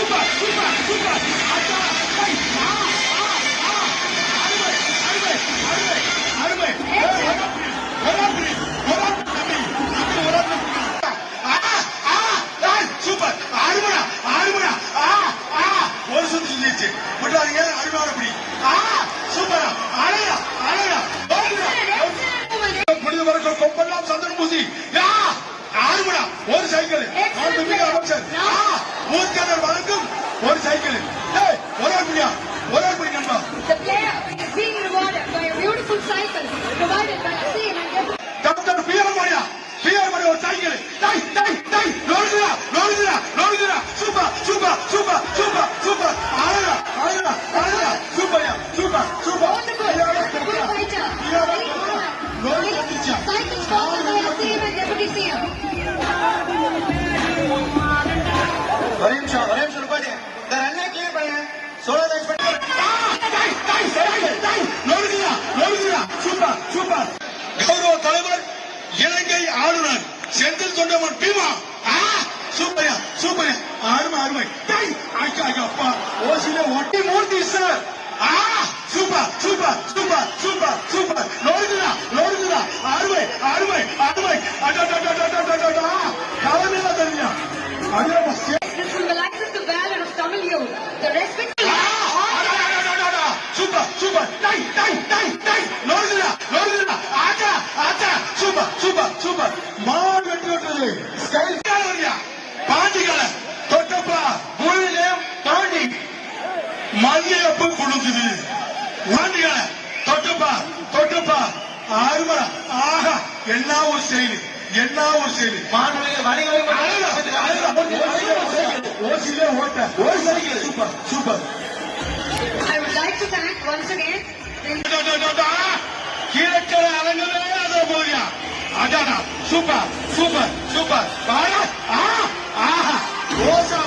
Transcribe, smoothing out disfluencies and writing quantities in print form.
Super super super அச்சா அருமை அருமை அருமை சூப்பர் அருமனா அருமனா ஒரு சுத்து சுத்திச்சு விட்டுறாதீங்க அருமையான பிடி சூப்பரா அழகா அழகா முடிந்த வரைக்கும் கொம்பெல்லாம் சந்தனம் பூசி அருமனா ஒரு சைக்கிள் அமைச்சர் ஊர்காரர் வழங்கும் ஒரு சைக்கிள் ஒரு பிடியா ஒரு பிடி நண்பா. The player is being rewarded by a beautiful cycle provided by CM and doctor பியர் மரியா ஒரு சைக்கிள் டை டை டை நோடுடா நோடுடா நோடுடா super super super super super அழகா அழகா அழகா super super super cycle sponsored by CM and Deputy CM. ஒரே நிமிஷம் இருப்பாரு இந்த ரன்னை கிளியர் பண்ணுங்க சோலோ லைஃப் பண்ணி சூப்பர் சூப்பர் கௌரவ தலைவர் இலங்கை ஆளுநர் செந்தில் தொண்டமன் பீமா சூப்பர் சூப்பர் அருமை அருமை அப்பா ஓசில ஒட்டி Murthy sir super super super super super நோடுதுடா நோடுதுடா அருமை அருமை அருமை கவலையில தெரியா This symbolizes the valor of Tamil youth, the respect. Super super டை டை டை டை நோடுதுடா நோடுதுடா ஆச்சா ஆச்சா சூப்பர் சூப்பர் சூப்பர் மாடு வெட்டி விட்டுறது ஸ்டைல் காலவரியா பாண்டிகால தொட்டப்பா முழுநிலையம் பாண்டி மல்லியப்பு கொடுக்குது பாண்டிகால தொட்டப்பா தொட்டப்பா அருமரா ஆஹா என்ன ஒரு செயலு என்ன ஒரு செயலு ஓசிலே ஓட்ட ஒரு cycle super super. I would like to thank once again Keelakarai அலங்கவே அதை போறியா அடாடா சூப்பர் சூப்பர் சூப்பர் ஆஹா ஓசா